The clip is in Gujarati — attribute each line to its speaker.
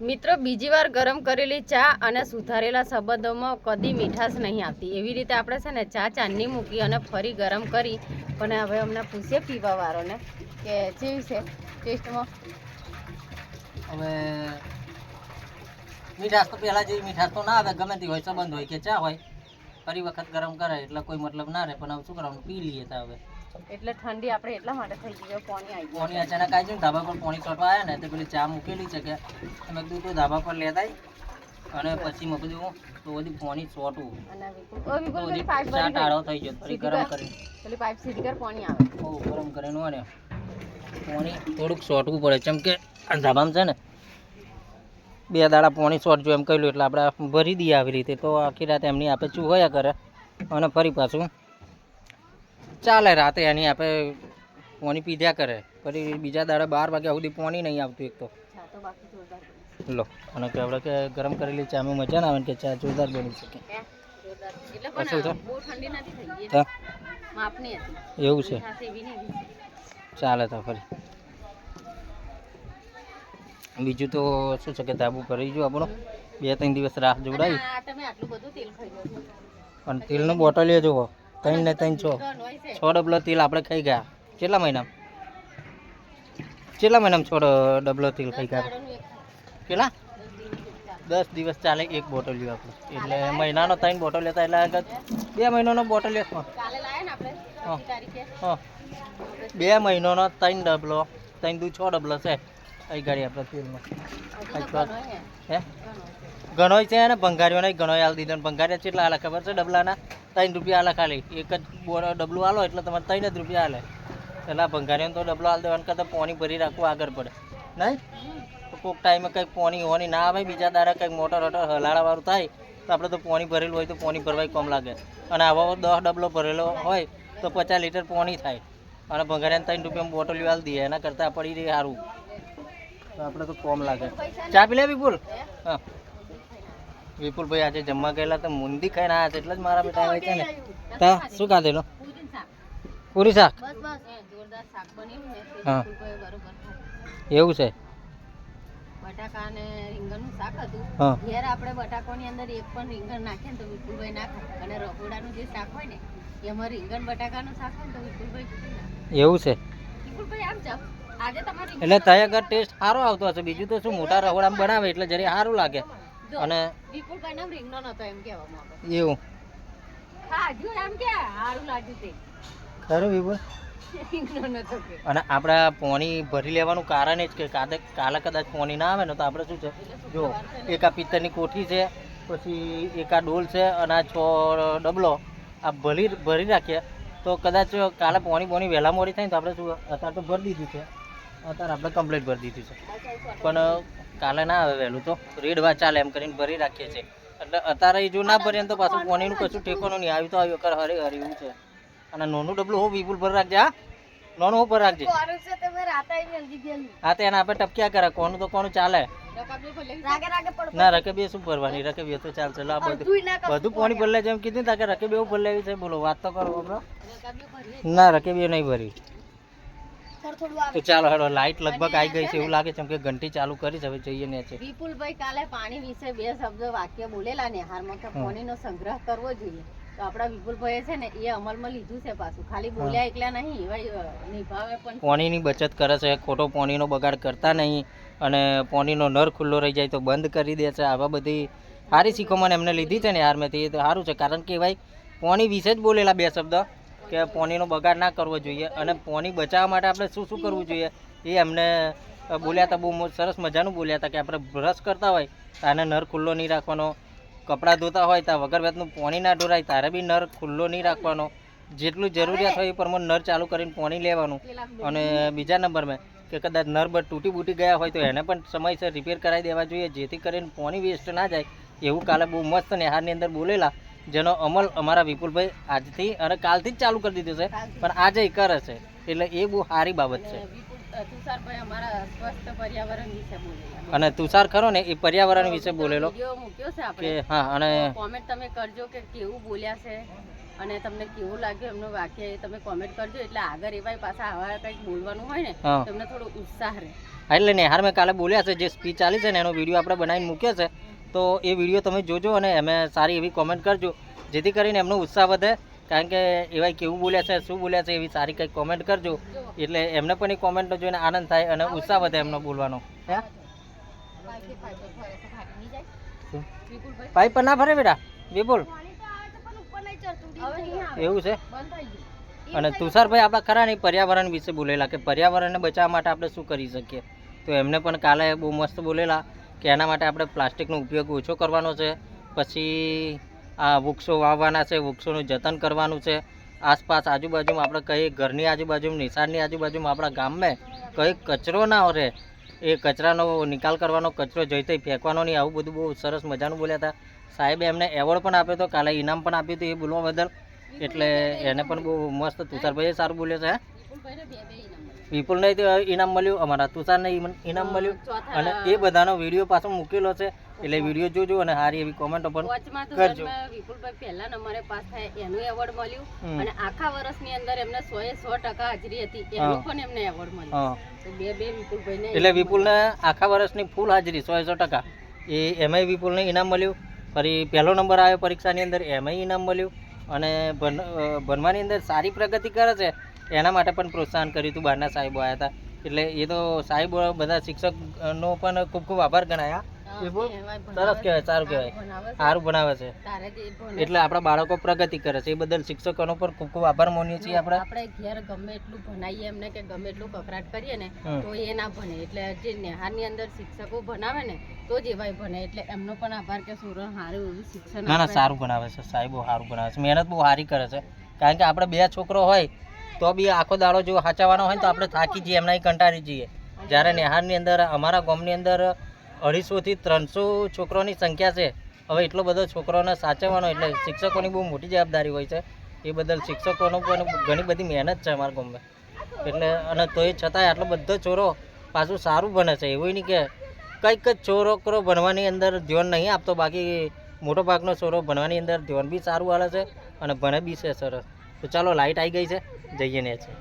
Speaker 1: મિત્રો બીજી વાર ગરમ કરેલી ચા અને સુધારેલા સંબંધોમાં કદી મીઠાશ નહીં આવતી. એવી રીતે આપણે છે ને ચા ચાંદની મૂકી અને ફરી ગરમ કરી. પણ હવે અમને પૂછીએ પીવા વાળોને કે કેવી છે ટેસ્ટમાં.
Speaker 2: હવે મીઠાશ તો પહેલાં જેવી મીઠાશ તો ના આવે, ગમે તે હોય, સંબંધ હોય કે ચા હોય, ફરી વખત ગરમ કરે એટલે કોઈ મતલબ ના રહે. પણ હવે શું કરવાનું, પી લઈએ તો હવે.
Speaker 1: એટલે ઠંડી આપણે એટલા માટે થઈ ગઈ પાણી આવી
Speaker 2: પાણી અચાનક આવી જાય ને ધાબા પર પાણી છોટવા આવ્યા ને તો પેલી ચા મૂકેલી છે કે તમે કીધું તો ધાબા પર લેતા અને પછી મેં કીધું તો બધી પાણી છોટવું ચા ટાળો થઈ ગયો. ફરી ગરમ કરી
Speaker 1: પેલી પાઇપ સીધી કર પાણી આવે.
Speaker 2: બહુ ગરમ કરીને ને પાણી થોડુંક છોટવું પડે, જેમ કે આ ધાબામાં છે ને 2 દાડા પાણી છોટજો એમ કહ્યું એટલે આપણે ભરી દઈએ આવી રીતે. તો આખી રાત એમની આપણે ચૂહયા કરે અને ફરી પાછું ચાલે રાતે એની આપણે પાણી પીધ્યા કરે. ફરી બીજા દાડા 12 વાગ્યા સુધી પાણી નહીં આવતું એક તો. લો અને કે આપણે કે ગરમ કરેલી ચામાં મજા ના આવે ને કે ચા જોરદાર બની શકે. એવું છે, ચાલે તો ફરી બીજું તો શું છે કે ધાબુ ભરી ગયું આપણું. 2-3 દિવસ રાહ જોડાઈ અને તેલનું બોટલ એ જુઓ 3 ને 3 6 ડબલો તેલ આપણે ખાઈ ગયા. કેટલા મહિનામાં 6 ડબલો તેલ ખાઈ ગયા? કેટલા 10 દિવસ ચાલે એક બોટલ લ્યો આપણે. એટલે મહિનાનો 3 બોટલ લેતા એટલે આગળ 2 મહિનાનો બોટલ લેશો. હા 2 મહિનાનો 3 ડબલો, 3 દુ 6 ડબલો છે અહીં ગાડી આપણે તેલમાં. હે ઘણોય છે ને ભંગારીઓ નહીં, ઘણોય હાલ દીધો. ભંગારીયા કેટલા હાલે ખબર છે? ડબલાના 3 રૂપિયા હાલે ખાલી. એક જ ડબલું હાલો એટલે તમારે 3 જ રૂપિયા હાલે. એટલે ભંગારીઓને તો ડબલો હાલ દેવાનું કરતાં પાણી ભરી રાખવું આગળ પડે નહીં. તો કોઈક ટાઈમે કંઈક પાણી હોવાની ના આવે, બીજા દાડા કંઈક મોટર હલાળાવાળું થાય તો આપણે તો પાણી ભરેલું હોય તો પાણી ભરવાય કમ લાગે. અને આવો 10 ડબલો ભરેલો હોય તો 50 લીટર પાણી થાય. અને ભંગારીયાને 3 રૂપિયામાં બોટલ હાલ દઈએ, એના કરતાં પડી રહી સારું. તો આપણે તો કોમ લાગે. ચા પી લે વિપુલ? હા વિપુલભાઈ આજે જમવા ગયેલા તો મુંદી ખાઈને આવ્યા છે એટલે જ મારા બેટા આવે છે ને. તા શું ખાધેલું? પૂરી શાક. હા એવું છે.
Speaker 1: બટાકા અને રીંગણનું શાક હતું.
Speaker 2: હા
Speaker 1: ઘેર આપણે બટાકાની અંદર એક પણ રીંગણ નાખીએ ને તો વિપુલભાઈ ના ખાય. અને રગોડાનું જે શાક હોય ને એમાં રીંગણ બટાકાનું શાક હોય ને તો વિપુલભાઈ
Speaker 2: એવું છે.
Speaker 1: વિપુલભાઈ આમ જાવ આજે તમારે
Speaker 2: એટલે ત્યાં આગળ ટેસ્ટ સારો આવતો હશે. બીજું તો શું મોટા રગોડામાં બનાવે એટલે જરી સારું લાગે. અને
Speaker 1: વિપુલભાઈ નામ રીંગણો નતો એમ કહેવામાં આવે.
Speaker 2: એવું
Speaker 1: હા જો એમ કે સારું લાગ્યું તે
Speaker 2: ખરું વિપુલ.
Speaker 1: રીંગણો નતો કે.
Speaker 2: અને આપણે પાણી ભરી લેવાનું કારણ એ જ કે કાલે કદાચ પાણી ના આવે ને તો આપણે શું છે જો એક આ પિત્તળની કોઠી છે, પછી એક આ ડોલ છે અને આ 6 ડબલો આ ભરી રાખીએ તો કદાચ કાલે પાણી વહેલા મોડી થાય ને તો આપણે શું અત્યારે તો ભરી દીધું છે, અત્યારે આપણે કમ્પ્લીટ ભરી દીધું છે. પણ કાલે ના આવે વહેલું તો રેડવા ચાલે એમ કરીને ભરી રાખીએ છીએ. એટલે અત્યારે જો ના ભરીએ તો પાછું પાણીનું કશું ઠેકોનું નહીં. આવ્યું તો આવ્યું કર હરી એવું છે. અને નાનું ડબલું હો વિપુલ ભરી રાખજે. હા નાનું હો ભરી રાખજે. હા તો એને આપણે ટપક્યા કરે. કોનું તો કોનું ચાલે ના. રકેબી શું ભરવાની? રકેબી તો ચાલશે. બધું પાણી ભરી લેજે એમ કીધું ને કે રકેબી એવું ભરી લેવી છે. બોલો વાત તો કરો આપણો. ના રકેબી નહીં ભરી. તો ચાલો હેડો. લાઈટ લગભગ આવી ગઈ છે એવું લાગે છે કે ઘંટી ચાલુ કરી છે. હવે જઈએ ને છે.
Speaker 1: વિપુલભાઈ કાલે પાણી વિશે 2 શબ્દ વાક્ય બોલેલા ને હારમાં કે પાણીનો સંગ્રહ કરવો જોઈએ. તો આપણા વિપુલભાઈએ છે ને એ અમલમાં લીધું છે. પાછું ખાલી બોલ્યા એકલા નહીં, નિભાવે પણ.
Speaker 2: પાણીની બચત કરે છે, ખોટો પાણીનો બગાડ કરતા નહીં. અને પાણીનો નળ ખુલ્લો રહી જાય તો બંધ કરી દે છે. આવા બધી સારી શીખોમાં એમને લીધી છે ને યારમાંથી. એ તો સારું છે. કારણ કે ભાઈ પાણી વિશે જ બોલેલા 2 શબ્દ કે પાણીનો બગાડ ના કરવો જોઈએ. અને પાણી બચાવવા માટે આપણે શું શું કરવું જોઈએ એ એમને બોલ્યા હતા. બહુ સરસ મજાનું બોલ્યા હતા કે આપણે બ્રશ કરતા હોય તો આને નળ ખુલ્લો નહીં રાખવાનો. કપડાં ધોતા હોય ત્યાં વગર વેતનું પાણી ના ઢોરાય તારે બી નળ ખુલ્લો નહીં રાખવાનો. જેટલું જરૂરિયાત હોય એ પ્રમાણે નળ ચાલુ કરીને પાણી લેવાનું. અને બીજા નંબરમાં કે કદાચ નળ બર તૂટી ગયા હોય તો એને પણ સમયસર રિપેર કરાવી દેવા જોઈએ, જેથી કરીને પાણી વેસ્ટ ના જાય. એવું કાલે બહુ મસ્ત નેહારની અંદર બોલેલા, જેનો અમલ અમારા વિપુલભાઈ આજથી અને કાલથી જ ચાલુ કરી દીધો છે. પણ આજે કરે છે એટલે એ બહુ સારી બાબત છે.
Speaker 1: તુષારભાઈ અમારા સ્વસ્થ પર્યાવરણ વિશે બોલેલા.
Speaker 2: અને તુષાર ખરો ને એ પર્યાવરણ વિશે બોલેલો
Speaker 1: મૂક્યો છે આપણે.
Speaker 2: હા અને
Speaker 1: કોમેન્ટ તમે કરજો કે કેવું બોલ્યા છે અને તમને કેવું લાગ્યું એમનું વાક્ય, એ તમે કોમેન્ટ કરજો. એટલે આગળ એવાય પાછા આવા કંઈક બોલવાનું હોય ને તમને થોડો ઉત્સાહ રહે.
Speaker 2: એટલે નેહાર મેં કાલે બોલ્યા છે જે સ્પીચ આલી છે ને એનો વિડીયો આપણે બનાવીને મૂક્યો છે, તો એ વિડીયો તમે જોજો અને એમે સારી એવી કોમેન્ટ કરજો જેથી કરીને એમનો ઉત્સાહ વધે. કારણ કે એવા કેવું બોલ્યા છે, શું બોલ્યા છે, એવી સારી કંઈક કોમેન્ટ કરજો એટલે એમને પણ એ કોમેન્ટનો જોઈને આનંદ થાય અને ઉત્સાહ વધે એમનો બોલવાનો. હે પાઇપ પર ના ફરે બેટા વિપુલ, એવું છે. અને તુષારભાઈ આપણા ખરા નહીં પર્યાવરણ વિશે બોલેલા કે પર્યાવરણને બચાવવા માટે આપણે શું કરી શકીએ, તો એમને પણ કાલે બહુ મસ્ત બોલેલા કે એના માટે આપણે પ્લાસ્ટિકનો ઉપયોગ ઓછો કરવાનો છે, પછી આ વૃક્ષો વાવવાના છે, વૃક્ષોનું જતન કરવાનું છે. આસપાસ આજુબાજુમાં આપણે કઈ ઘરની આજુબાજુમાં, નિશાળની આજુબાજુમાં, આપણા ગામમાં કઈ કચરો ના રહે એ કચરાનો નિકાલ કરવાનો, કચરો જઈ તઈ ફેંકવાનો નહીં. આવું બધું બહુ સરસ મજાનું બોલ્યા હતા. સાહેબે એમને એવોર્ડ પણ આપ્યો હતો, કાલે ઇનામ પણ આપ્યું હતું એ બોલવા બદલ. એટલે એને પણ બહુ મસ્ત તુષારભાઈએ સારું બોલ્યો છે. વિપુલને ઇનામ મળ્યું, અમારા તુષારને ઇનામ મળ્યું અને એ બધાનો વિડીયો પાછો મૂકેલો છે એટલે વિડીયો જોજો અને સારી એવી કોમેન્ટો પણ કરજો.
Speaker 1: વિપુલભાઈ પહેલા નંબરે પાસ થાય એનું એવોર્ડ મળ્યું અને આખા વર્ષની અંદર એમને 100% હાજરી હતી એનું પણ એમને એવોર્ડ મળ્યો. તો બે વિપુલભાઈને
Speaker 2: એટલે વિપુલને આખા વર્ષની ફૂલ હાજરી 100% એ એમાંય વિપુલને ઇનામ મળ્યું. ફરી પહેલો નંબર આવ્યો પરીક્ષાની અંદર એમાંય ઇનામ મળ્યું અને ભણવાની અંદર સારી પ્રગતિ કરે છે એના માટે પણ પ્રોત્સાહન કર્યું હતું. બહારના સાહેબો આવ્યા હતા એટલે એ તો સાહેબો બધા શિક્ષકનો પણ ખૂબ ખૂબ આભાર ગણાયા. સરસ કહેવાય, સારું કહેવાય, સારું ભણાવે છે એટલે આપણા બાળકો પ્રગતિ કરે છે એ બદલ શિક્ષકોનો પણ ખૂબ ખૂબ આભાર માનીએ છીએ.
Speaker 1: આપણે ઘેર ગમે એટલું ભણાવીએ એમને કે ગમે એટલું કકરાટ કરીએ ને તો એ ના ભણે, એટલે જે નેહારની અંદર શિક્ષકો ભણાવે ને તો જ એવાય ભણે. એટલે એમનો પણ આભાર કે સુરણ સારું એવું શિક્ષણ
Speaker 2: ના સારું ભણાવે છે સાહેબો, સારું ભણાવે છે, મહેનત બહુ સારી કરે છે. કારણ કે આપણે 2 છોકરો હોય તો બી આખો દાડો જો સાચવવાનો હોય તો આપણે થાકી જઈએ, એમના કંટાળી જઈએ. જ્યારે નેહારની અંદર અમારા ગામની અંદર 250 થી 300 છોકરોની સંખ્યા છે. હવે એટલો બધો છોકરોને સાચવવાનો એટલે શિક્ષકોની બહુ મોટી જવાબદારી હોય છે. એ બદલ શિક્ષકોનો પણ ઘણી બધી મહેનત છે અમારા ગામમાં. એટલે અને તો એ છતાંય આટલો બધો છોરો પાછું સારું ભણે છે. એવું નહીં કે કંઈક જ છોકરો ભણવાની અંદર ધ્યાન નહીં આપતો, બાકી મોટો ભાગનો છોરો ભણવાની અંદર ધ્યાન બી સારું હાલે છે અને ભણે બી છે સરસ. તો ચાલો લાઇટ આવી ગઈ છે, જઈએ ને છે.